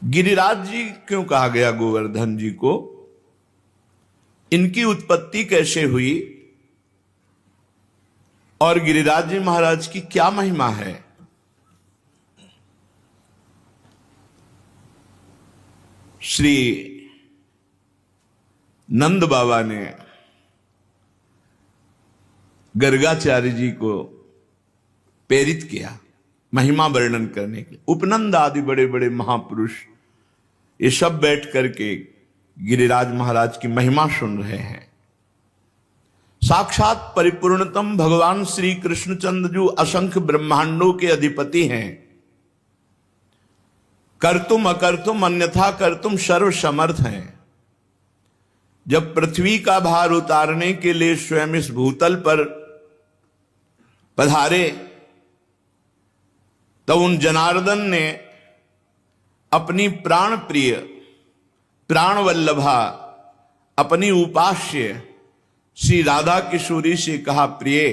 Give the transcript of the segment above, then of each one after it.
गिरिराज जी क्यों कहा गया गोवर्धन जी को? इनकी उत्पत्ति कैसे हुई और गिरिराज जी महाराज की क्या महिमा है? श्री नंद बाबा ने गर्गाचार्य जी को प्रेरित किया महिमा वर्णन करने के लिए। उपनंद आदि बड़े बड़े महापुरुष ये सब बैठ करके गिरिराज महाराज की महिमा सुन रहे हैं। साक्षात परिपूर्णतम भगवान श्री कृष्णचंद्र जो असंख्य ब्रह्मांडों के अधिपति हैं, कर्तुम अकर्तुम अन्यथा कर्तुम सर्व समर्थ हैं। जब पृथ्वी का भार उतारने के लिए स्वयं इस भूतल पर पधारे तो उन जनार्दन ने अपनी प्राण प्रिय प्राण वल्लभा अपनी उपास्य श्री राधा किशोरी से कहा, प्रिय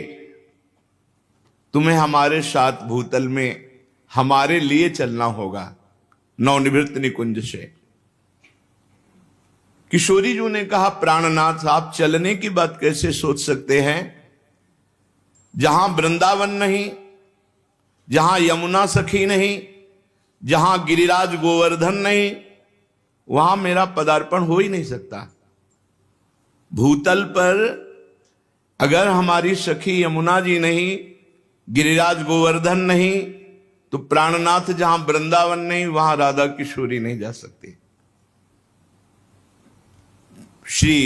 तुम्हें हमारे साथ भूतल में हमारे लिए चलना होगा नवनिवृत्त निकुंज से। किशोरी जी ने कहा, प्राणनाथ आप चलने की बात कैसे सोच सकते हैं? जहां वृंदावन नहीं, जहां यमुना सखी नहीं, जहां गिरिराज गोवर्धन नहीं, वहां मेरा पदार्पण हो ही नहीं सकता। भूतल पर अगर हमारी सखी यमुना जी नहीं, गिरिराज गोवर्धन नहीं, तो प्राणनाथ जहां वृंदावन नहीं वहां राधा किशोरी नहीं जा सकती। श्री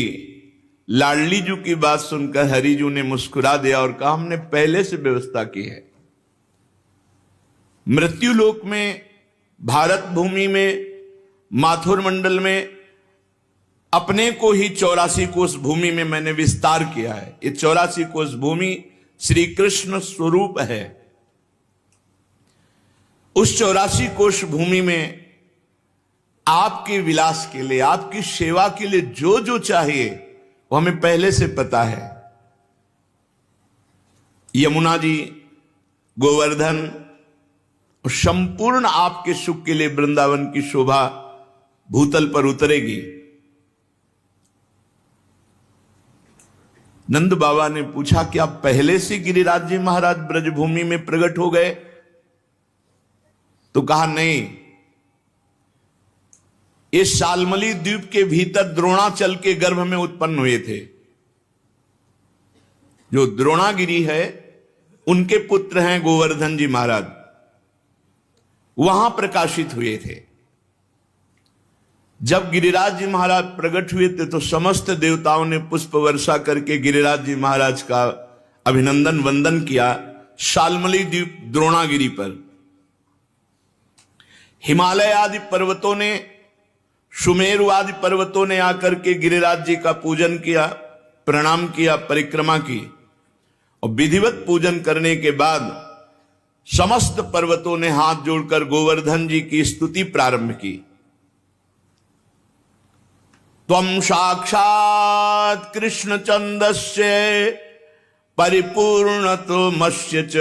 लाडली जी की बात सुनकर हरिजू ने मुस्कुरा दिया और कहा, हमने पहले से व्यवस्था की है। मृत्युलोक में, भारत भूमि में, माथुर मंडल में अपने को ही 84 कोस भूमि में मैंने विस्तार किया है। ये 84 कोस भूमि श्री कृष्ण स्वरूप है। उस 84 कोस भूमि में आपके विलास के लिए, आपकी सेवा के लिए जो जो चाहिए वो हमें पहले से पता है। यमुना जी, गोवर्धन, संपूर्ण आपके सुख के लिए वृंदावन की शोभा भूतल पर उतरेगी। नंद बाबा ने पूछा, क्या पहले से गिरिराज जी महाराज ब्रजभूमि में प्रकट हो गए? तो कहा, नहीं, इस शालमली द्वीप के भीतर द्रोणाचल के गर्भ में उत्पन्न हुए थे। जो द्रोणागिरी है उनके पुत्र हैं गोवर्धन जी महाराज, वहां प्रकाशित हुए थे। जब गिरिराज जी महाराज प्रकट हुए थे तो समस्त देवताओं ने पुष्प वर्षा करके गिरिराज जी महाराज का अभिनंदन वंदन किया शालमली द्वीप द्रोणागिरी पर। हिमालय आदि पर्वतों ने, सुमेरु आदि पर्वतों ने आकर के गिरिराज जी का पूजन किया, प्रणाम किया, परिक्रमा की। और विधिवत पूजन करने के बाद समस्त पर्वतों ने हाथ जोड़कर गोवर्धन जी की स्तुति प्रारंभ की। त्वं साक्षात् कृष्णचंदस्य परिपूर्णतमस्य च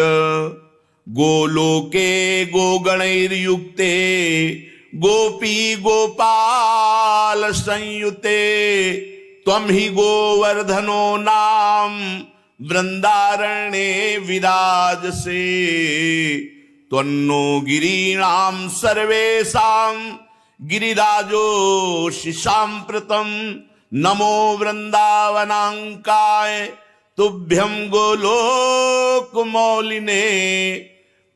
गोलोके गोगणैर्युक्ते गोपी गोपाल संयुते त्वं हि गोवर्धनो नाम वृंदारण्ये विराजसे त्वन्नो गिरीणां सर्वेषां गिरिराजोऽसि साम्प्रतं नमो वृंदावनांकाय तुभ्यं गोलोकमौलिने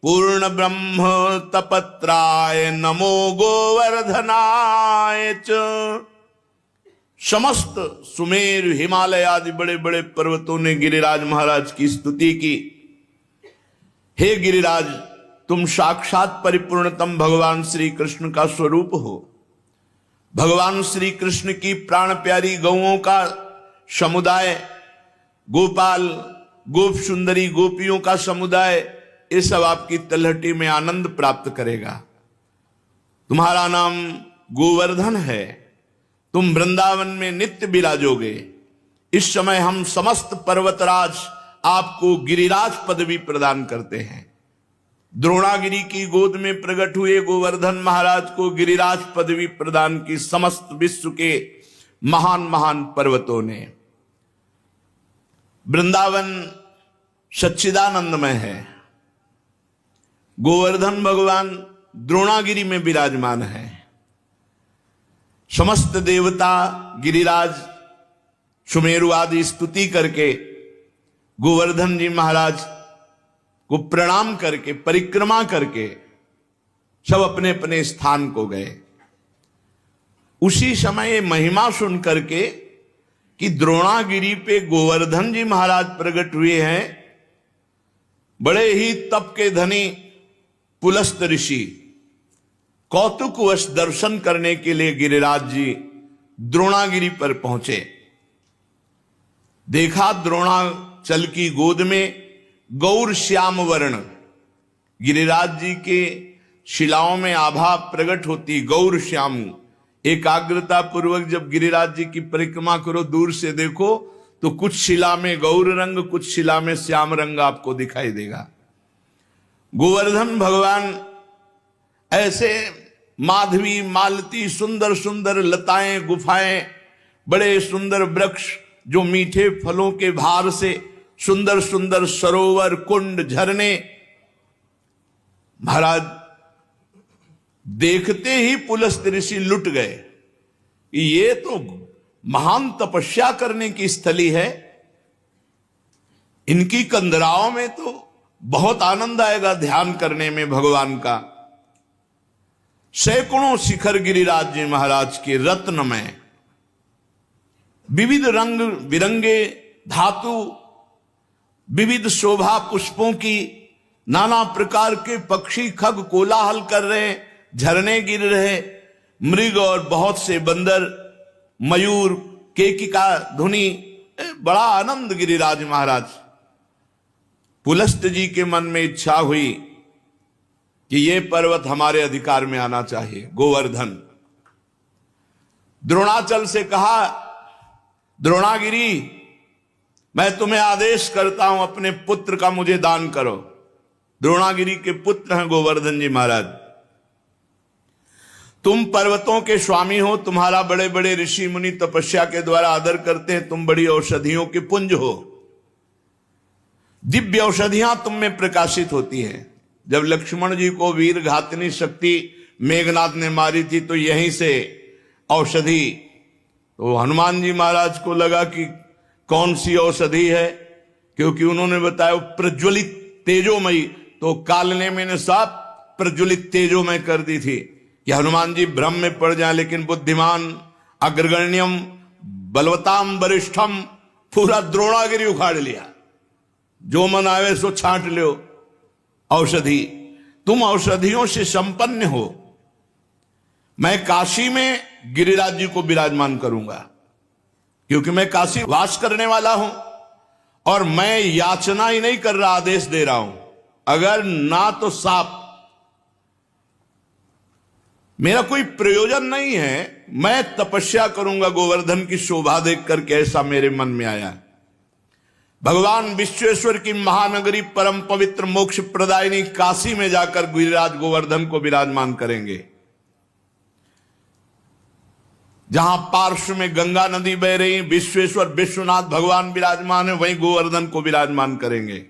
पूर्ण ब्रह्म तपत्राय नमो गोवर्धनाय च। समस्त सुमेर, हिमालय आदि बड़े बड़े पर्वतों ने गिरिराज महाराज की स्तुति की। हे गिरिराज, तुम साक्षात परिपूर्णतम भगवान श्री कृष्ण का स्वरूप हो। भगवान श्री कृष्ण की प्राण प्यारी गौओं का समुदाय, गोपाल, गोप सुंदरी गोपियों का समुदाय, ये सब आपकी तलहटी में आनंद प्राप्त करेगा। तुम्हारा नाम गोवर्धन है, तुम वृंदावन में नित्य विराजोगे। इस समय हम समस्त पर्वतराज आपको गिरिराज पदवी प्रदान करते हैं। द्रोणागिरी की गोद में प्रकट हुए गोवर्धन महाराज को गिरिराज पदवी प्रदान की समस्त विश्व के महान महान पर्वतों ने। वृंदावन सच्चिदानंदमय है, गोवर्धन भगवान द्रोणागिरी में विराजमान है। समस्त देवता गिरिराज सुमेरु आदि स्तुति करके गोवर्धन जी महाराज को प्रणाम करके परिक्रमा करके सब अपने अपने स्थान को गए। उसी समय महिमा सुन करके कि द्रोणागिरी पे गोवर्धन जी महाराज प्रकट हुए हैं, बड़े ही तप के धनी पुलस्त ऋषि कौतुकवश दर्शन करने के लिए गिरिराज जी द्रोणागिरी पर पहुंचे। देखा द्रोणाचल की गोद में गौर श्याम वर्ण, गिरिराज जी के शिलाओं में आभा प्रकट होती गौर श्याम। एकाग्रता पूर्वक जब गिरिराज जी की परिक्रमा करो, दूर से देखो तो कुछ शिला में गौर रंग, कुछ शिला में श्याम रंग आपको दिखाई देगा। गोवर्धन भगवान ऐसे माधवी मालती सुंदर सुंदर लताएं गुफाएं, बड़े सुंदर वृक्ष जो मीठे फलों के भार से सुंदर सुंदर सरोवर कुंड झरने, महाराज देखते ही पुलस्त ऋषि लुट गए। ये तो महान तपस्या करने की स्थली है, इनकी कंदराओं में तो बहुत आनंद आएगा ध्यान करने में भगवान का। सैकड़ों शिखर गिरिराज जी महाराज के रत्नमय, विविध रंग बिरंगे धातु, विविध शोभा पुष्पों की, नाना प्रकार के पक्षी खग कोलाहल कर रहे, झरने गिर रहे, मृग और बहुत से बंदर, मयूर, केकिका ध्वनि, बड़ा आनंद गिरिराज महाराज। पुलस्त जी के मन में इच्छा हुई कि ये पर्वत हमारे अधिकार में आना चाहिए, गोवर्धन। द्रोणाचल से कहा, द्रोणागिरी मैं तुम्हें आदेश करता हूं अपने पुत्र का मुझे दान करो। द्रोणागिरी के पुत्र हैं गोवर्धन जी महाराज। तुम पर्वतों के स्वामी हो, तुम्हारा बड़े बड़े ऋषि मुनि तपस्या के द्वारा आदर करते हैं, तुम बड़ी औषधियों के पुंज हो, दिव्य औषधियां तुम में प्रकाशित होती हैं। जब लक्ष्मण जी को वीर घातनी शक्ति मेघनाथ ने मारी थी तो यहीं से औषधि, तो हनुमान जी महाराज को लगा कि कौन सी औषधि है, क्योंकि उन्होंने बताया प्रज्वलित तेजोमयी, तो कालने में ने साफ प्रज्वलित तेजोमय कर दी थी कि हनुमान जी भ्रम में पड़ जाए। लेकिन बुद्धिमान अग्रगण्यम बलवताम वरिष्ठम, पूरा द्रोणागिरी उखाड़ लिया, जो मन आवे सो छांट लो औषधि। तुम औषधियों से संपन्न हो। मैं काशी में गिरिराज जी को विराजमान करूंगा, क्योंकि मैं काशी वास करने वाला हूं, और मैं याचना ही नहीं कर रहा, आदेश दे रहा हूं। अगर ना तो साफ, मेरा कोई प्रयोजन नहीं है, मैं तपस्या करूंगा गोवर्धन की शोभा देख करके, ऐसा मेरे मन में आया। भगवान विश्वेश्वर की महानगरी परम पवित्र मोक्ष प्रदायिनी काशी में जाकर गिरिराज गोवर्धन को विराजमान करेंगे। जहां पार्श्व में गंगा नदी बह रही, विश्वेश्वर विश्वनाथ भगवान विराजमान है, वहीं गोवर्धन को विराजमान करेंगे।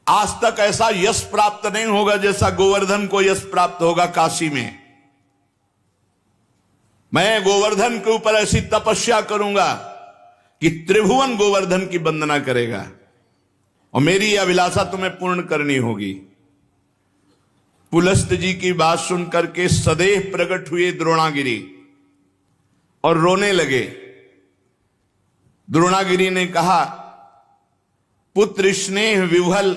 आज तक ऐसा यश प्राप्त नहीं होगा जैसा गोवर्धन को यश प्राप्त होगा काशी में। मैं गोवर्धन के ऊपर ऐसी तपस्या करूंगा कि त्रिभुवन गोवर्धन की वंदना करेगा, और मेरी अभिलाषा तुम्हें पूर्ण करनी होगी। पुलस्त जी की बात सुनकर के सदैव प्रकट हुए द्रोणागिरी और रोने लगे। द्रोणागिरी ने कहा, पुत्र स्नेह विह्वल,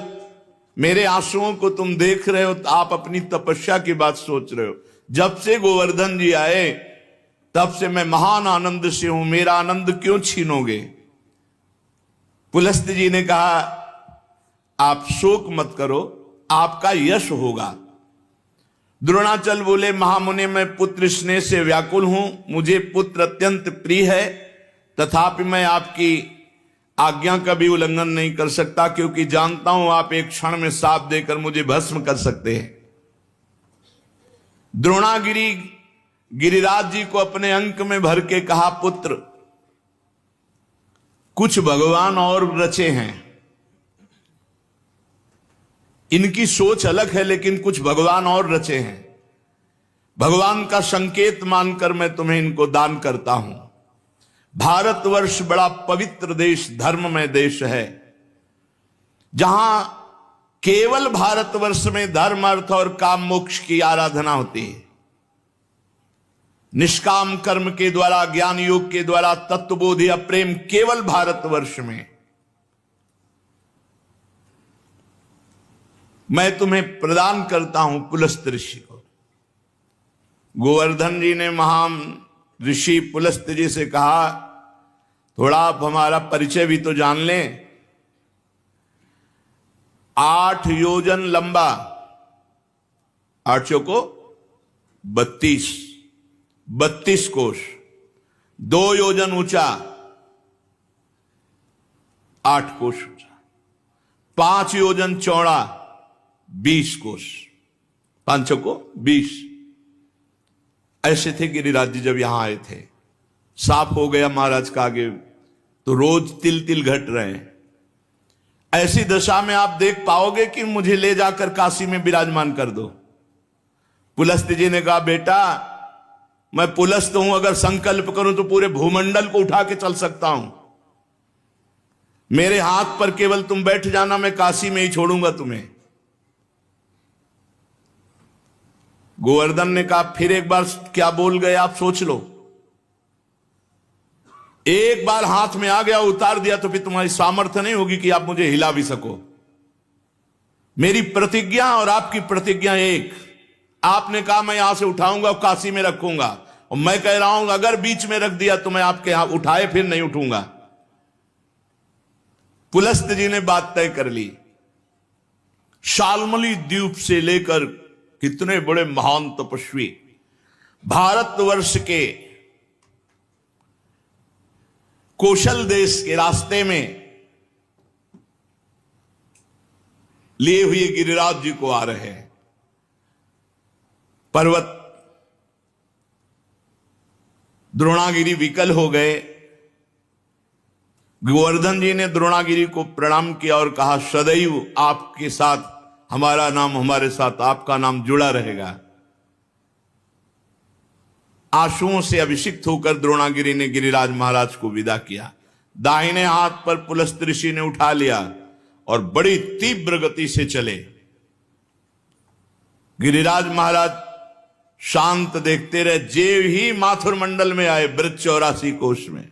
मेरे आंसुओं को तुम देख रहे हो तो आप अपनी तपस्या की बात सोच रहे हो। जब से गोवर्धन जी आए तब से मैं महान आनंद से हूं, मेरा आनंद क्यों छीनोगे। पुलस्त जी ने कहा, आप शोक मत करो, आपका यश होगा। द्रोणाचल बोले, महामुनि मैं पुत्र स्नेह से व्याकुल हूं, मुझे पुत्र अत्यंत प्रिय है, तथापि मैं आपकी आज्ञा का भी उल्लंघन नहीं कर सकता, क्योंकि जानता हूं आप एक क्षण में साप देकर मुझे भस्म कर सकते हैं। द्रोणागिरी गिरिराज जी को अपने अंक में भर के कहा, पुत्र कुछ भगवान और रचे हैं, इनकी सोच अलग है, लेकिन कुछ भगवान और रचे हैं। भगवान का संकेत मानकर मैं तुम्हें इनको दान करता हूं। भारतवर्ष बड़ा पवित्र देश, धर्ममय देश है, जहां केवल भारतवर्ष में धर्म, अर्थ और काम मोक्ष की आराधना होती है। निष्काम कर्म के द्वारा, ज्ञान योग के द्वारा तत्वबोध या प्रेम केवल भारतवर्ष में। मैं तुम्हें प्रदान करता हूं पुलस्त ऋषि को। गोवर्धन जी ने महान ऋषि पुलस्त जी से कहा, थोड़ा आप हमारा परिचय भी तो जान लें। 8 योजन लंबा, 8 चौको 32 कोश, 2 योजन ऊंचा, 8 कोश ऊंचा, 5 योजन चौड़ा, 20 कोश, 5 चौको 20। ऐसे थे गिरिराज जी जब यहां आए थे। साफ हो गया महाराज का आगे, तो रोज तिल तिल घट रहे हैं। ऐसी दशा में आप देख पाओगे कि मुझे ले जाकर काशी में विराजमान कर दो। पुलस्त जी ने कहा, बेटा मैं पुलस्त हूं, अगर संकल्प करूं तो पूरे भूमंडल को उठा के चल सकता हूं। मेरे हाथ पर केवल तुम बैठ जाना, मैं काशी में ही छोड़ूंगा तुम्हें। गोवर्धन ने कहा, फिर एक बार क्या बोल गए आप, सोच लो। एक बार हाथ में आ गया, उतार दिया, तो फिर तुम्हारी सामर्थ्य नहीं होगी कि आप मुझे हिला भी सको। मेरी प्रतिज्ञा और आपकी प्रतिज्ञा एक। आपने कहा मैं यहां से उठाऊंगा और काशी में रखूंगा, और मैं कह रहा हूं अगर बीच में रख दिया तो मैं आपके यहां उठाए फिर नहीं उठूंगा। पुलस्त जी ने बात तय कर ली। शाल्मली द्वीप से लेकर कितने बड़े महान तपस्वी भारतवर्ष के कौशल देश के रास्ते में लिए हुए गिरिराज जी को आ रहे हैं। पर्वत द्रोणागिरी विकल हो गए। गोवर्धन जी ने द्रोणागिरी को प्रणाम किया और कहा, सदैव आपके साथ हमारा नाम, हमारे साथ आपका नाम जुड़ा रहेगा। आंसुओं से अभिषिक्त होकर द्रोणागिरी ने गिरिराज महाराज को विदा किया। दाहिने हाथ पर पुलस्त ऋषि ने उठा लिया और बड़ी तीव्र गति से चले। गिरिराज महाराज शांत देखते रहे। जेव ही माथुर मंडल में आए, ब्रज 84 कोश में,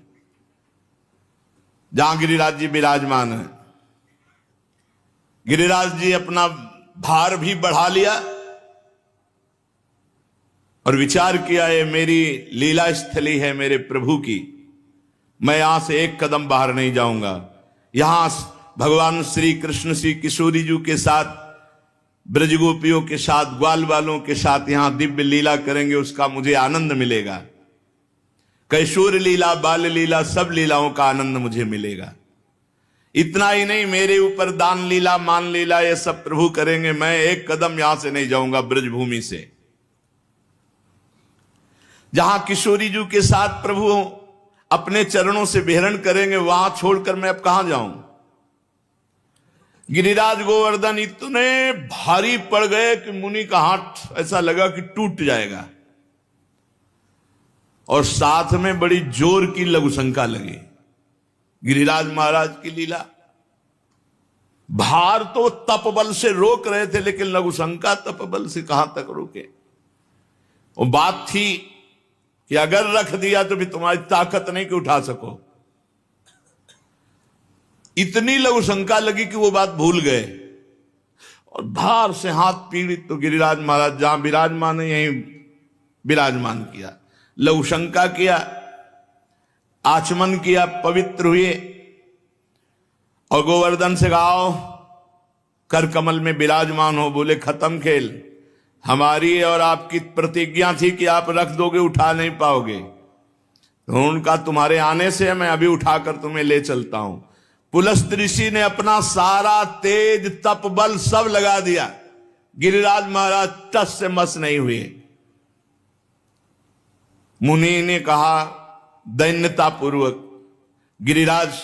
जहां गिरिराज जी विराजमान है, गिरिराज जी अपना भार भी बढ़ा लिया और विचार किया, ये मेरी लीला स्थली है मेरे प्रभु की, मैं यहां से एक कदम बाहर नहीं जाऊंगा। यहां भगवान श्री कृष्ण श्री किशोरी जी के साथ, ब्रजगोपियों के साथ, ग्वाल वालों के साथ यहां दिव्य लीला करेंगे, उसका मुझे आनंद मिलेगा। कैशोर लीला, बाल लीला, सब लीलाओं का आनंद मुझे मिलेगा। इतना ही नहीं, मेरे ऊपर दान लीला, मान लीला, ये सब प्रभु करेंगे। मैं एक कदम यहां से नहीं जाऊंगा ब्रजभूमि से। जहां किशोरी जी के साथ प्रभु अपने चरणों से विहरण करेंगे, वहां छोड़कर मैं अब कहां जाऊं। गिरिराज गोवर्धन इतने भारी पड़ गए कि मुनि का हाथ ऐसा लगा कि टूट जाएगा, और साथ में बड़ी जोर की लघुशंका लगी। गिरिराज महाराज की लीला, भार तो तपबल से रोक रहे थे, लेकिन लघुशंका तपबल से कहां तक रोके। वो बात थी कि अगर रख दिया तो भी तुम्हारी ताकत नहीं कि उठा सको। इतनी लघुशंका लगी कि वो बात भूल गए, और भार से हाथ पीड़ित तो गिरिराज महाराज जहां विराजमान है यहीं विराजमान किया, लघुशंका किया, आचमन किया, पवित्र हुए, और गोवर्धन से गाओ कर कमल में विराजमान हो। बोले खत्म खेल, हमारी और आपकी प्रतिज्ञा थी कि आप रख दोगे, उठा नहीं पाओगे, तो उनका तुम्हारे आने से मैं अभी उठाकर तुम्हें ले चलता हूं। पुलस्त ऋषि ने अपना सारा तेज तप बल सब लगा दिया, गिरिराज महाराज टस से मस नहीं हुए। मुनि ने कहा दैन्यता पूर्वक, गिरिराज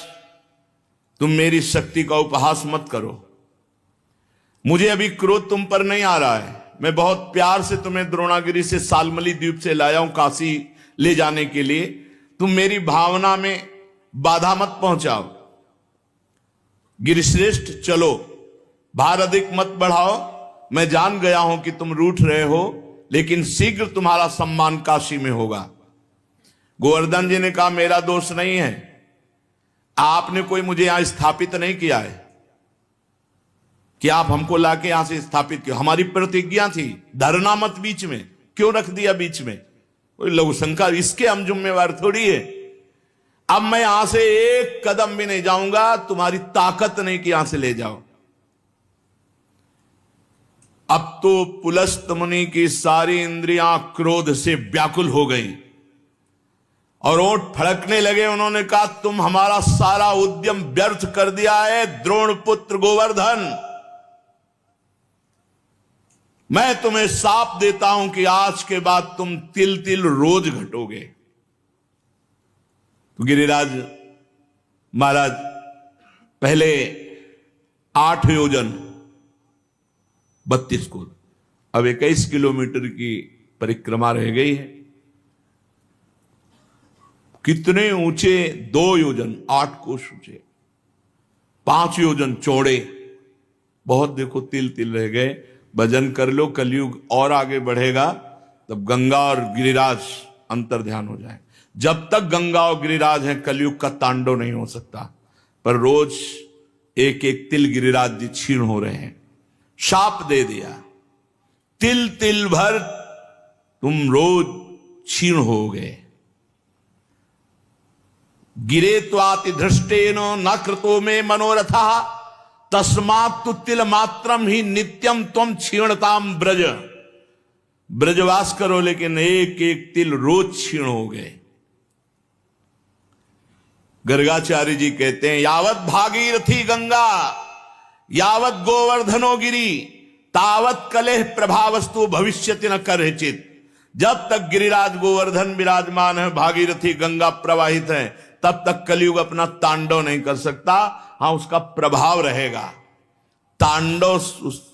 तुम मेरी शक्ति का उपहास मत करो, मुझे अभी क्रोध तुम पर नहीं आ रहा है। मैं बहुत प्यार से तुम्हें द्रोणागिरी से सालमली द्वीप से लाया हूं काशी ले जाने के लिए, तुम मेरी भावना में बाधा मत पहुंचाओ। गिरिश्रेष्ठ चलो, भार अधिक मत बढ़ाओ, मैं जान गया हूं कि तुम रूठ रहे हो, लेकिन शीघ्र तुम्हारा सम्मान काशी में होगा। गोवर्धन जी ने कहा मेरा दोष नहीं है, आपने कोई मुझे यहां स्थापित नहीं किया है कि आप हमको लाके यहां से स्थापित किया। हमारी प्रतिज्ञा थी धरना मत बीच में, क्यों रख दिया बीच में? कोई लघु शंका, इसके हम जिम्मेवार थोड़ी है। अब मैं यहां से एक कदम भी नहीं जाऊंगा, तुम्हारी ताकत नहीं कि यहां से ले जाओ। अब तो पुलस्त मुनि की सारी इंद्रियां क्रोध से व्याकुल हो गई और ओंठ फड़कने लगे। उन्होंने कहा तुम हमारा सारा उद्यम व्यर्थ कर दिया है द्रोण पुत्र गोवर्धन, मैं तुम्हें शाप देता हूं कि आज के बाद तुम तिल तिल रोज घटोगे। तो गिरिराज महाराज पहले 8 योजन 32 कोस, अब 21 किलोमीटर की परिक्रमा रह गई है। कितने ऊंचे? 2 योजन 8 कोस ऊंचे, 5 योजन चौड़े, बहुत देखो तिल तिल रह गए। भजन कर लो, कलयुग और आगे बढ़ेगा तब गंगा और गिरिराज अंतर ध्यान हो जाए। जब तक गंगा और गिरिराज हैं कलयुग का तांडव नहीं हो सकता, पर रोज एक एक तिल गिरिराज जी क्षीण हो रहे हैं। शाप दे दिया, तिल तिल भर तुम रोज क्षीण हो गए। गिरे त्वाति धृष्टेन न कृतो में मनोरथा तस्मात् तु तिल मात्रम ही नित्यम त्वम क्षीणताम ब्रज। ब्रजवास करो लेकिन एक एक तिल रोज क्षीण हो गए। गर्गाचार्य जी कहते हैं यावत भागीरथी गंगा यावत गोवर्धनो गिरी तावत कलेह प्रभावस्तु भविष्यति न करहिचित। जब तक गिरिराज गोवर्धन विराजमान है, भागीरथी गंगा प्रवाहित है, तब तक कलयुग अपना तांडव नहीं कर सकता। हां, उसका प्रभाव रहेगा। तांडव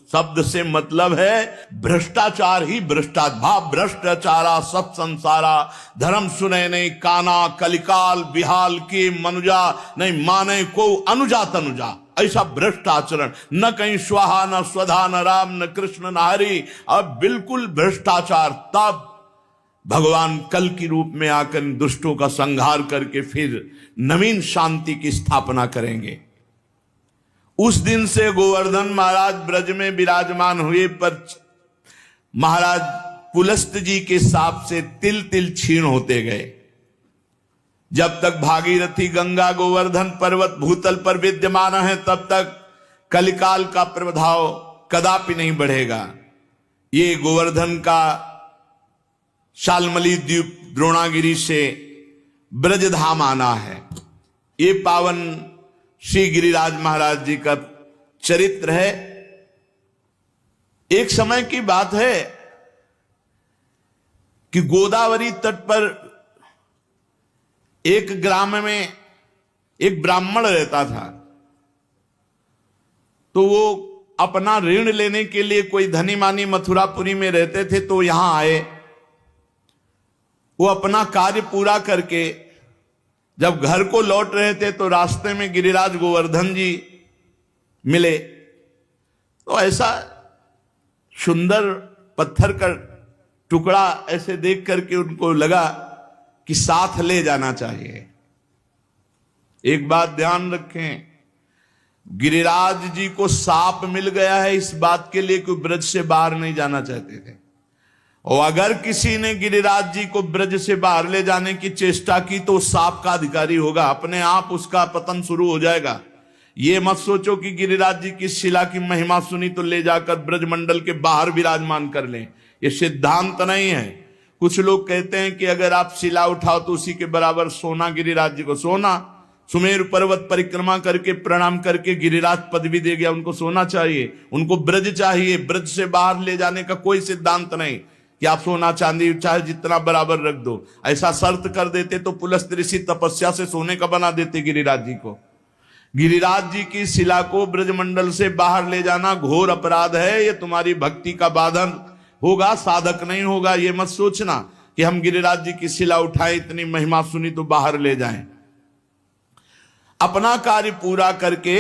शब्द से मतलब है भ्रष्टाचार ही भ्रष्टाचार। भ्रष्टाचारा सब संसारा धर्म सुने नहीं काना कलिकाल बिहाल की मनुजा नहीं माने को अनुजा तनुजा। ऐसा भ्रष्ट आचरण, न कहीं स्वाहा न स्वधा न राम न कृष्ण न हरि, अब बिल्कुल भ्रष्टाचार। तब भगवान कल की रूप में आकर दुष्टों का संहार करके फिर नवीन शांति की स्थापना करेंगे। उस दिन से गोवर्धन महाराज ब्रज में विराजमान हुए, पर महाराज पुलस्त जी के साप से तिल तिल क्षीण होते गए। जब तक भागीरथी गंगा गोवर्धन पर्वत भूतल पर विद्यमान है, तब तक कलिकाल का प्रभाव कदापि नहीं बढ़ेगा। ये गोवर्धन का शालमली द्वीप द्रोणागिरी से ब्रजधाम आना है। ये पावन श्री गिरिराज महाराज जी का चरित्र है। एक समय की बात है कि गोदावरी तट पर एक ग्राम में एक ब्राह्मण रहता था। तो वो अपना ऋण लेने के लिए, कोई धनी मानी मथुरापुरी में रहते थे, तो यहां आए। वो अपना कार्य पूरा करके जब घर को लौट रहे थे तो रास्ते में गिरिराज गोवर्धन जी मिले। तो ऐसा सुंदर पत्थर का टुकड़ा ऐसे देख करके उनको लगा कि साथ ले जाना चाहिए। एक बात ध्यान रखें, गिरिराज जी को साप मिल गया है इस बात के लिए कि ब्रज से बाहर नहीं जाना चाहते थे। और अगर किसी ने गिरिराज जी को ब्रज से बाहर ले जाने की चेष्टा की तो साप का अधिकारी होगा, अपने आप उसका पतन शुरू हो जाएगा। ये मत सोचो कि गिरिराज जी की शिला की महिमा सुनी तो ले जाकर ब्रजमंडल के बाहर विराजमान कर लें, ये सिद्धांत नहीं है। कुछ लोग कहते हैं कि अगर आप शिला उठाओ तो उसी के बराबर सोना गिरिराज जी को, सोना सुमेर पर्वत परिक्रमा करके प्रणाम करके गिरिराज पदवी दे गया। उनको सोना चाहिए, उनको ब्रज चाहिए। ब्रज से बाहर ले जाने का कोई सिद्धांत नहीं कि आप सोना चांदी चाहे जितना बराबर रख दो। ऐसा शर्त कर देते तो पुलस्त ऋषि तपस्या से सोने का बना देते गिरिराज जी को। गिरिराज जी की शिला को ब्रजमंडल से बाहर ले जाना घोर अपराध है। ये तुम्हारी भक्ति का बाधन होगा, साधक नहीं होगा। ये मत सोचना कि हम गिरिराज जी की शिला उठाएं, इतनी महिमा सुनी तो बाहर ले जाएं। अपना कार्य पूरा करके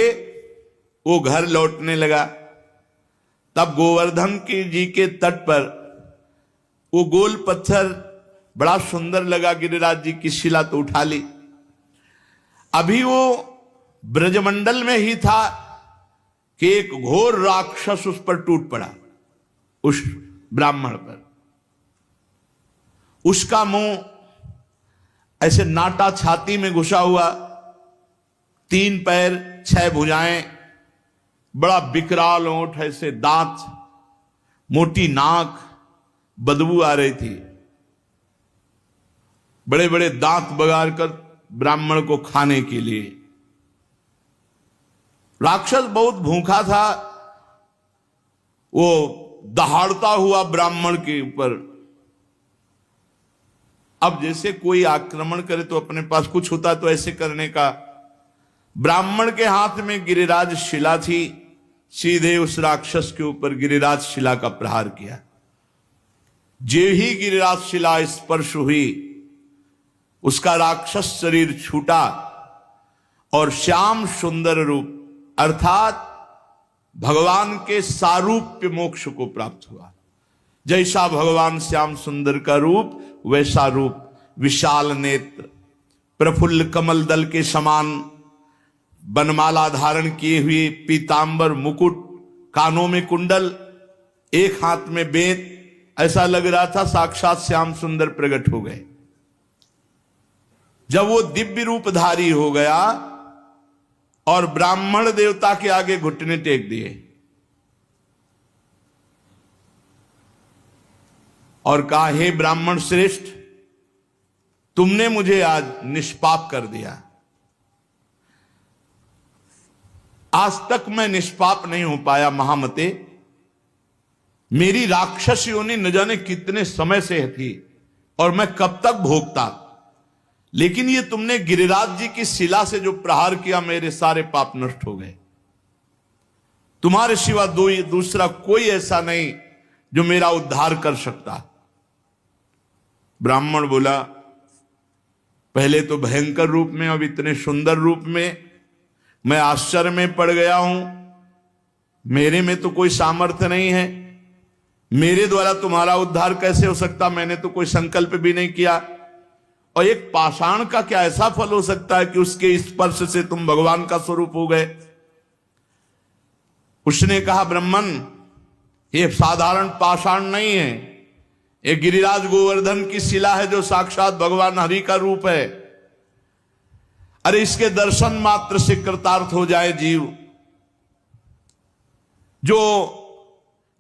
वो घर लौटने लगा। तब गोवर्धन की जी के तट पर वो गोल पत्थर बड़ा सुंदर लगा। गिरिराज जी की शिला तो उठा ली। अभी वो ब्रजमंडल में ही था कि एक घोर राक्षस उस पर टूट पड़ा, उस ब्राह्मण पर। उसका मुंह ऐसे नाटा छाती में घुसा हुआ, 3 पैर 6 भुजाएं, बड़ा विकराल ओंठ, ऐसे दांत, मोटी नाक, बदबू आ रही थी। बड़े बड़े दांत बगाड़ कर ब्राह्मण को खाने के लिए। राक्षस बहुत भूखा था। वो दहाड़ता हुआ ब्राह्मण के ऊपर। अब जैसे कोई आक्रमण करे तो अपने पास कुछ होता तो ऐसे करने का। ब्राह्मण के हाथ में गिरिराज शिला थी। सीधे उस राक्षस के ऊपर गिरिराज शिला का प्रहार किया। जे ही गिरिराज शिला स्पर्श हुई, उसका राक्षस शरीर छूटा और श्याम सुंदर रूप अर्थात भगवान के सारूप्य मोक्ष को प्राप्त हुआ। जैसा भगवान श्याम सुंदर का रूप वैसा रूप, विशाल नेत्र, प्रफुल्ल कमल दल के समान बनमाला धारण किए हुए, पीतांबर मुकुट, कानों में कुंडल, एक हाथ में बेत। ऐसा लग रहा था साक्षात श्याम सुंदर प्रकट हो गए। जब वो दिव्य रूपधारी हो गया और ब्राह्मण देवता के आगे घुटने टेक दिए और कहा, हे ब्राह्मण श्रेष्ठ, तुमने मुझे आज निष्पाप कर दिया। आज तक मैं निष्पाप नहीं हो पाया महामते। मेरी राक्षस योनि न जाने कितने समय से थी और मैं कब तक भोगता, लेकिन ये तुमने गिरिराज जी की शिला से जो प्रहार किया, मेरे सारे पाप नष्ट हो गए। तुम्हारे सिवा दूसरा कोई ऐसा नहीं जो मेरा उद्धार कर सकता। ब्राह्मण बोला, पहले तो भयंकर रूप में, अब इतने सुंदर रूप में मैं आश्चर्य में पड़ गया हूं। मेरे में तो कोई सामर्थ्य नहीं है, मेरे द्वारा तुम्हारा उद्धार कैसे हो सकता? मैंने तो कोई संकल्प भी नहीं किया। और एक पाषाण का क्या ऐसा फल हो सकता है कि उसके स्पर्श से तुम भगवान का स्वरूप हो गए? उसने कहा, ब्राह्मण, ये साधारण पाषाण नहीं है, ये गिरिराज गोवर्धन की शिला है जो साक्षात भगवान हरि का रूप है। अरे इसके दर्शन मात्र से कृतार्थ हो जाए जीव। जो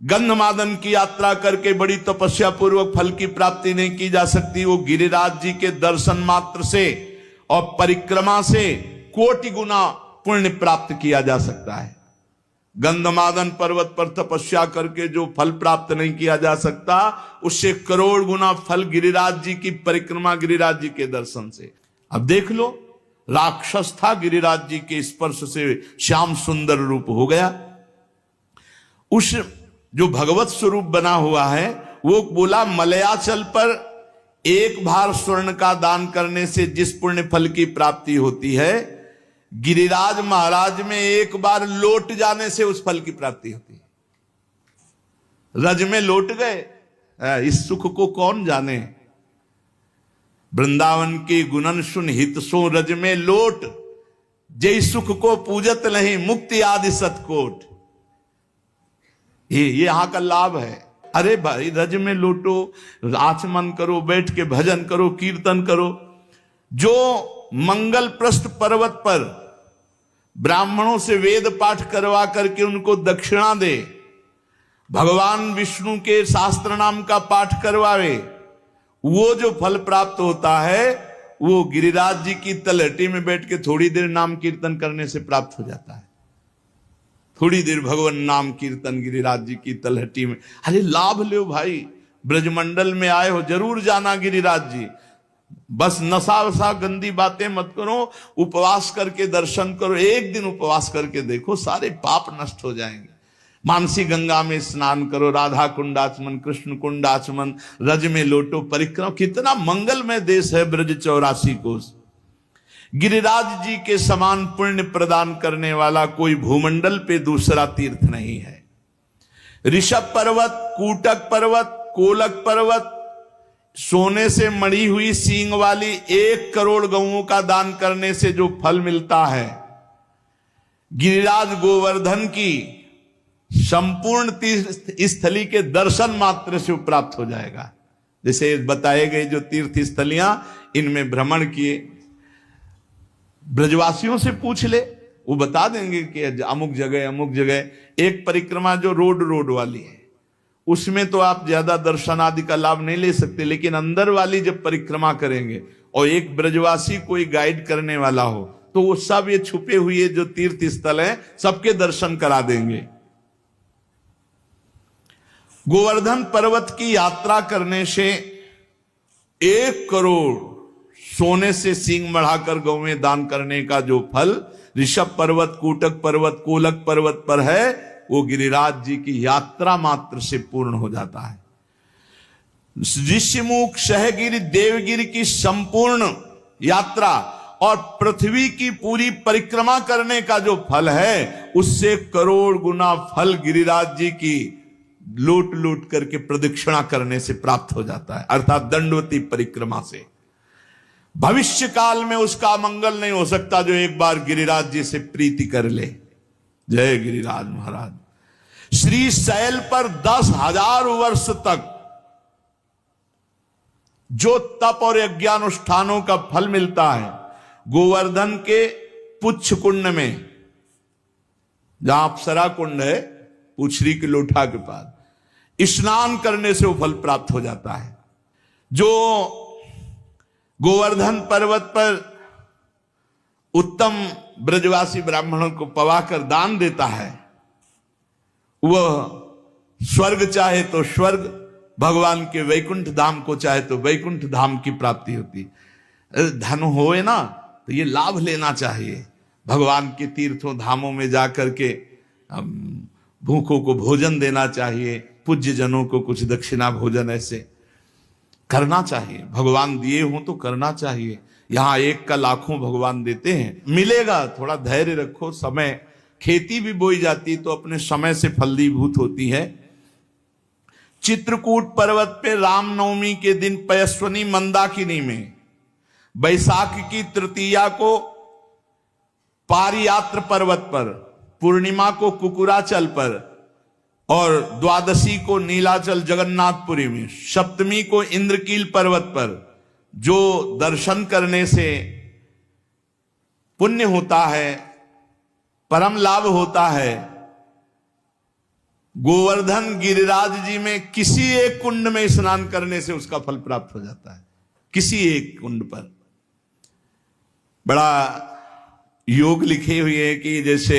गंधमादन की यात्रा करके बड़ी तपस्या पूर्वक फल की प्राप्ति नहीं की जा सकती, वो गिरिराज जी के दर्शन मात्र से और परिक्रमा से कोटि गुना पुण्य प्राप्त किया जा सकता है। गंधमादन पर्वत पर तपस्या करके जो फल प्राप्त नहीं किया जा सकता, उससे करोड़ गुना फल गिरिराज जी की परिक्रमा, गिरिराज जी के दर्शन से। अब देख लो, राक्षस था, गिरिराज जी के स्पर्श से श्याम सुंदर रूप हो गया। उस जो भगवत स्वरूप बना हुआ है वो बोला, मलयाचल पर 1 भार स्वर्ण का दान करने से जिस पुण्य फल की प्राप्ति होती है, गिरिराज महाराज में 1 बार लौट जाने से उस फल की प्राप्ति होती है। रज में लौट गए, इस सुख को कौन जाने। वृंदावन के गुणन सुन हित सो रज में लोट, जय सुख को पूजत नहीं मुक्ति आदि सतकोट। ये यहां का लाभ है। अरे भाई, रज में लौटो, आचमन करो, बैठ के भजन करो, कीर्तन करो। जो मंगल प्रस्थ पर्वत पर ब्राह्मणों से वेद पाठ करवा करके उनको दक्षिणा दे, भगवान विष्णु के शास्त्र नाम का पाठ करवावे, वो जो फल प्राप्त होता है वो गिरिराज जी की तलहटी में बैठ के थोड़ी देर नाम कीर्तन करने से प्राप्त हो जाता है। थोड़ी देर भगवान नाम कीर्तन गिरिराज जी की तलहटी में, अरे लाभ लो भाई, ब्रजमंडल में आए हो जरूर जाना गिरिराज जी। बस नशा वशा गंदी बातें मत करो, उपवास करके दर्शन करो, एक दिन उपवास करके देखो, सारे पाप नष्ट हो जाएंगे। मानसी गंगा में स्नान करो, राधा कुंडाचमन, कृष्ण कुंडाचमन, रज में लोटो परिक्रमा। कितना मंगलमय देश है ब्रज 84 कोस। गिरिराज जी के समान पुण्य प्रदान करने वाला कोई भूमंडल पे दूसरा तीर्थ नहीं है। ऋषभ पर्वत, कूटक पर्वत, कोलक पर्वत, सोने से मढ़ी हुई सींग वाली 1 करोड़ गौओं का दान करने से जो फल मिलता है, गिरिराज गोवर्धन की संपूर्ण तीर्थ स्थली के दर्शन मात्र से प्राप्त हो जाएगा। जैसे बताए गए जो तीर्थ स्थलियां, इनमें भ्रमण किए, ब्रजवासियों से पूछ ले, वो बता देंगे कि अमुक जगह। एक परिक्रमा जो रोड वाली है, उसमें तो आप ज्यादा दर्शन आदि का लाभ नहीं ले सकते, लेकिन अंदर वाली जब परिक्रमा करेंगे और एक ब्रजवासी कोई गाइड करने वाला हो, तो वो सब ये छुपे हुए जो तीर्थ स्थल है सबके दर्शन करा देंगे। गोवर्धन पर्वत की यात्रा करने से 1 करोड़ सोने से सींग बढ़ाकर गौ में दान करने का जो फल ऋषभ पर्वत, कूटक पर्वत, कोलक पर्वत पर है, वो गिरिराज जी की यात्रा मात्र से पूर्ण हो जाता है। ऋषिमुख, सहगिरि, देवगिरि की संपूर्ण यात्रा और पृथ्वी की पूरी परिक्रमा करने का जो फल है, उससे करोड़ गुना फल गिरिराज जी की लूट लूट करके प्रदक्षिणा करने से प्राप्त हो जाता है, अर्थात दंडवती परिक्रमा से। भविष्य काल में उसका मंगल नहीं हो सकता जो एक बार गिरिराज जी से प्रीति कर ले। जय गिरिराज महाराज। श्री शैल पर 10,000 वर्ष तक जो तप और यज्ञानुष्ठानों का फल मिलता है, गोवर्धन के पुच्छ कुंड में, जहां अप्सरा कुंड है पुछरी की लोठा के पास, स्नान करने से वो फल प्राप्त हो जाता है। जो गोवर्धन पर्वत पर उत्तम ब्रजवासी ब्राह्मणों को पवाकर दान देता है, वह स्वर्ग चाहे तो स्वर्ग, भगवान के वैकुंठ धाम को चाहे तो वैकुंठ धाम की प्राप्ति होती। धन होए ना तो ये लाभ लेना चाहिए। भगवान के तीर्थों धामों में जाकर के भूखों को भोजन देना चाहिए, पूज्य जनों को कुछ दक्षिणा भोजन ऐसे करना चाहिए। भगवान दिए हों तो करना चाहिए। यहां 1 का लाखों भगवान देते हैं, मिलेगा, थोड़ा धैर्य रखो। समय, खेती भी बोई जाती तो अपने समय से फलीभूत होती है। चित्रकूट पर्वत पे रामनवमी के दिन पयस्वनी मंदाकिनी में, बैसाख की तृतीया को पारियात्र पर्वत पर, पूर्णिमा को कुकुराचल पर और द्वादशी को नीलाचल जगन्नाथपुरी में, सप्तमी को इंद्रकील पर्वत पर जो दर्शन करने से पुण्य होता है, परम लाभ होता है, गोवर्धन गिरिराज जी में किसी एक कुंड में स्नान करने से उसका फल प्राप्त हो जाता है। किसी एक कुंड पर बड़ा योग लिखे हुए हैं कि जैसे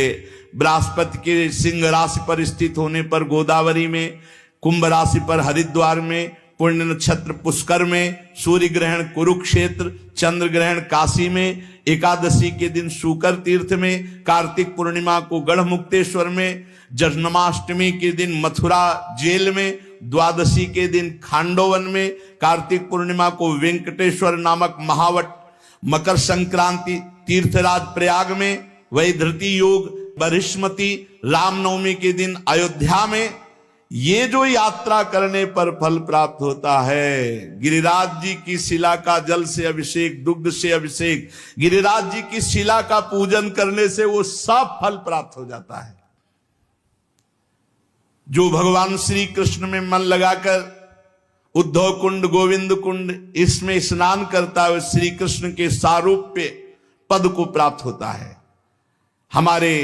बृहस्पति के सिंह राशि पर स्थित होने पर गोदावरी में, कुंभ राशि पर हरिद्वार में, पुण्य नक्षत्र पुष्कर में, सूर्य ग्रहण कुरुक्षेत्र, चंद्र ग्रहण काशी में, एकादशी के दिन शुकर तीर्थ में, कार्तिक पूर्णिमा को गढ़मुक्तेश्वर में, जन्माष्टमी के दिन मथुरा जेल में, द्वादशी के दिन खांडोवन में, कार्तिक पूर्णिमा को वेंकटेश्वर नामक महावट, मकर संक्रांति तीर्थराज प्रयाग में, वैधृति योग बरिष्मती, रामनवमी के दिन अयोध्या में। ये जो यात्रा करने पर फल प्राप्त होता है, गिरिराज जी की शिला का जल से अभिषेक, दुग्ध से अभिषेक, गिरिराज जी की शिला का पूजन करने से वो सब फल प्राप्त हो जाता है। जो भगवान श्री कृष्ण में मन लगाकर उद्धव कुंड, गोविंद कुंड, इसमें स्नान करता है, श्री कृष्ण के सारूप्य पद को प्राप्त होता है। हमारे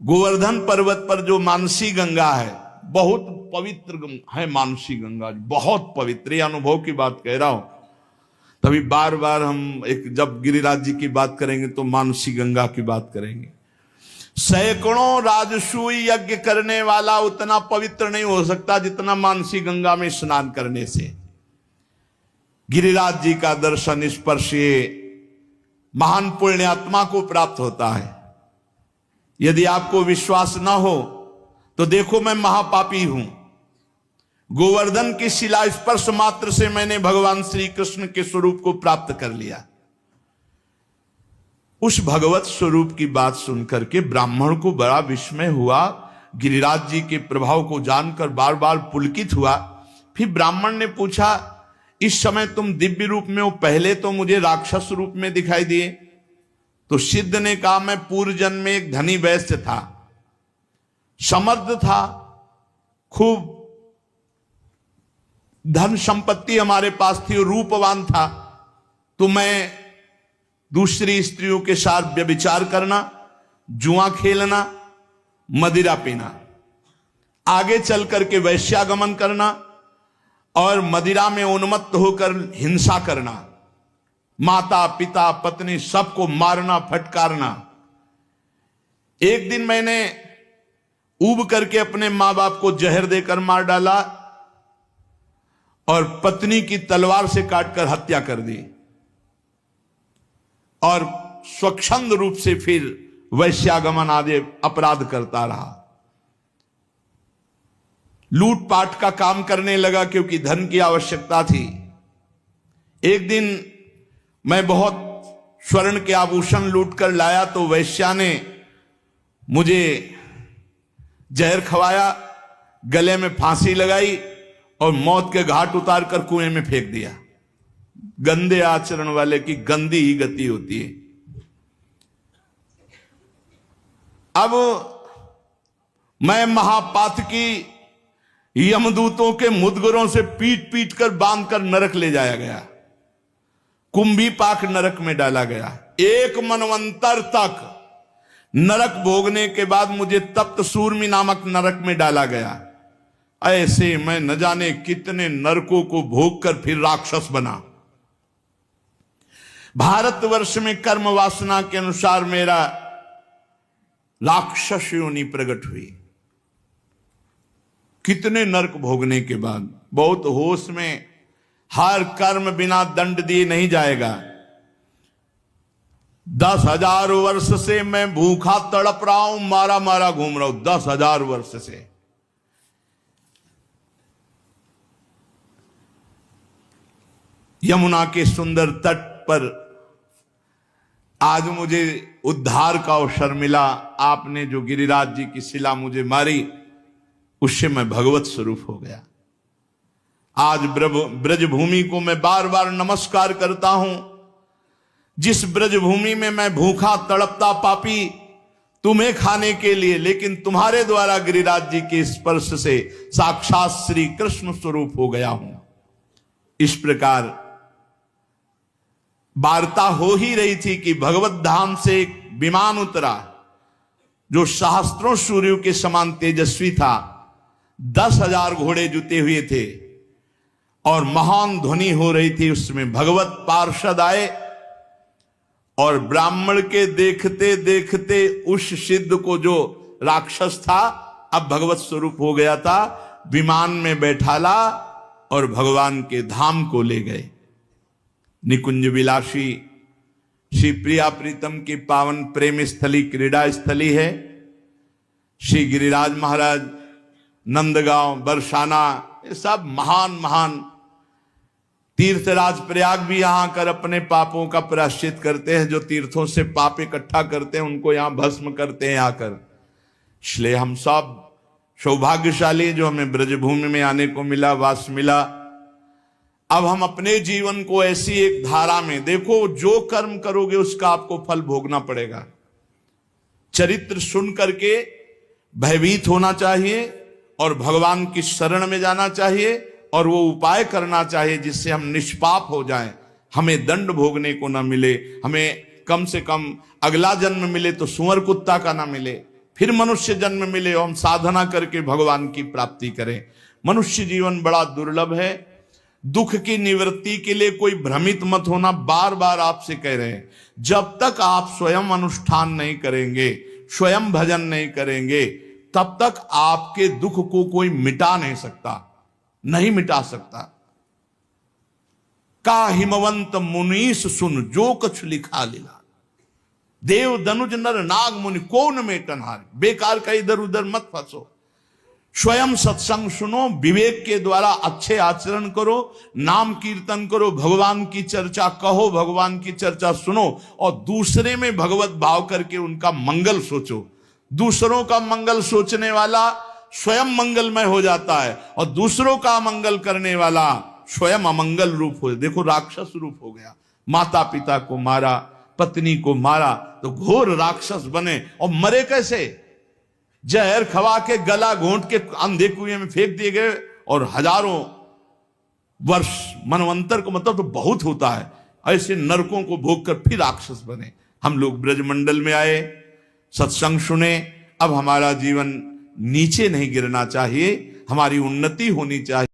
गोवर्धन पर्वत पर जो मानसी गंगा है, बहुत पवित्र है मानसी गंगा, बहुत पवित्र, अनुभव की बात कह रहा हूं। तभी बार बार हम जब गिरिराज जी की बात करेंगे तो मानसी गंगा की बात करेंगे। सैकड़ों राजसूय यज्ञ करने वाला उतना पवित्र नहीं हो सकता जितना मानसी गंगा में स्नान करने से। गिरिराज जी का दर्शन स्पर्श ये महान पुण्यात्मा को प्राप्त होता है। यदि आपको विश्वास ना हो तो देखो, मैं महापापी हूं। गोवर्धन की शिला स्पर्श मात्र से मैंने भगवान श्री कृष्ण के स्वरूप को प्राप्त कर लिया। उस भगवत स्वरूप की बात सुनकर के ब्राह्मण को बड़ा विस्मय हुआ। गिरिराज जी के प्रभाव को जानकर बार बार पुलकित हुआ। फिर ब्राह्मण ने पूछा, इस समय तुम दिव्य रूप में हो, पहले तो मुझे राक्षस रूप में दिखाई दिए। तो सिद्ध ने कहा, मैं पूर्व जन्म में एक धनी वैश्य था, समर्थ था, खूब धन संपत्ति हमारे पास थी और रूपवान था। तो मैं दूसरी स्त्रियों के साथ व्यभिचार करना, जुआ खेलना, मदिरा पीना, आगे चल करके वैश्यागमन करना और मदिरा में उन्मत्त होकर हिंसा करना, माता पिता पत्नी सबको मारना फटकारना। एक दिन मैंने ऊब करके अपने मां बाप को जहर देकर मार डाला और पत्नी की तलवार से काटकर हत्या कर दी और स्वच्छंद रूप से फिर वैश्यागमन आदि अपराध करता रहा। लूटपाट का काम करने लगा क्योंकि धन की आवश्यकता थी। एक दिन मैं बहुत स्वर्ण के आभूषण लूट कर लाया तो वैश्या ने मुझे जहर खवाया, गले में फांसी लगाई और मौत के घाट उतार कर कुएं में फेंक दिया। गंदे आचरण वाले की गंदी ही गति होती है। अब मैं महापातकी यमदूतों के मुदगरों से पीट पीट कर बांध कर नरक ले जाया गया, कुंभी पाक नरक में डाला गया। एक मनवंतर तक नरक भोगने के बाद मुझे तप्त सूर्मी नामक नरक में डाला गया। ऐसे मैं न जाने कितने नरकों को भोग कर फिर राक्षस बना। भारतवर्ष में कर्म वासना के अनुसार मेरा राक्षस योनि प्रकट हुई। कितने नरक भोगने के बाद, बहुत होश में, हर कर्म बिना दंड दिए नहीं जाएगा। 10,000 वर्ष से मैं भूखा तड़प रहा हूं, मारा मारा घूम रहा हूं, 10,000 वर्ष से। यमुना के सुंदर तट पर आज मुझे उद्धार का अवसर मिला। आपने जो गिरिराज जी की शिला मुझे मारी, उससे मैं भगवत स्वरूप हो गया। आज ब्रजभूमि को मैं बार बार नमस्कार करता हूं। जिस ब्रजभूमि में मैं भूखा तड़पता पापी तुम्हें खाने के लिए, लेकिन तुम्हारे द्वारा गिरिराज जी के स्पर्श से साक्षात श्री कृष्ण स्वरूप हो गया हूं। इस प्रकार वार्ता हो ही रही थी कि भगवत धाम से एक विमान उतरा जो सहस्त्रों सूर्यों के समान तेजस्वी था। 10,000 घोड़े जुते हुए थे और महान ध्वनि हो रही थी। उसमें भगवत पार्षद आए और ब्राह्मण के देखते देखते उस सिद्ध को, जो राक्षस था अब भगवत स्वरूप हो गया था, विमान में बैठाला और भगवान के धाम को ले गए। निकुंज विलासी श्री प्रिया प्रीतम की पावन प्रेम स्थली, क्रीड़ा स्थली है। श्री गिरिराज महाराज, नंदगांव, बरसाना, ये सब महान महान तीर्थराज। प्रयाग भी यहां आकर अपने पापों का प्रायश्चित करते हैं। जो तीर्थों से पाप इकट्ठा करते हैं उनको यहां भस्म करते हैं आकर। इसलिए हम सब सौभाग्यशाली जो हमें ब्रजभूमि में आने को मिला, वास मिला। अब हम अपने जीवन को ऐसी एक धारा में देखो, जो कर्म करोगे उसका आपको फल भोगना पड़ेगा। चरित्र सुन करके भयभीत होना चाहिए और भगवान की शरण में जाना चाहिए और वो उपाय करना चाहिए जिससे हम निष्पाप हो जाएं, हमें दंड भोगने को ना मिले। हमें कम से कम अगला जन्म मिले तो सुअर कुत्ता का ना मिले, फिर मनुष्य जन्म मिले और हम साधना करके भगवान की प्राप्ति करें। मनुष्य जीवन बड़ा दुर्लभ है। दुख की निवृत्ति के लिए कोई भ्रमित मत होना, बार बार आपसे कह रहे हैं। जब तक आप स्वयं अनुष्ठान नहीं करेंगे, स्वयं भजन नहीं करेंगे, तब तक आपके दुख को कोई मिटा नहीं सकता, नहीं मिटा सकता। का हिमवंत मुनीस सुन जो कुछ लिखा लीला, देव दनुज नर नाग मुनि कौन मेटन हारे। बेकार का इधर उधर मत फंसो, स्वयं सत्संग सुनो, विवेक के द्वारा अच्छे आचरण करो, नाम कीर्तन करो, भगवान की चर्चा कहो, भगवान की चर्चा सुनो, और दूसरे में भगवत भाव करके उनका मंगल सोचो। दूसरों का मंगल सोचने वाला स्वयं मंगलमय हो जाता है, और दूसरों का मंगल करने वाला स्वयं अमंगल रूप हो। देखो राक्षस रूप हो गया, माता पिता को मारा, पत्नी को मारा, तो घोर राक्षस बने। और मरे कैसे? जहर खवा के गला घोंट के अंधे कुएं में फेंक दिए गए, और हजारों वर्ष मनवंतर को मतलब तो बहुत होता है, ऐसे नरकों को भोग कर फिर राक्षस बने। हम लोग ब्रजमंडल में आए, सत्संग सुने, अब हमारा जीवन नीचे नहीं गिरना चाहिए, हमारी उन्नति होनी चाहिए।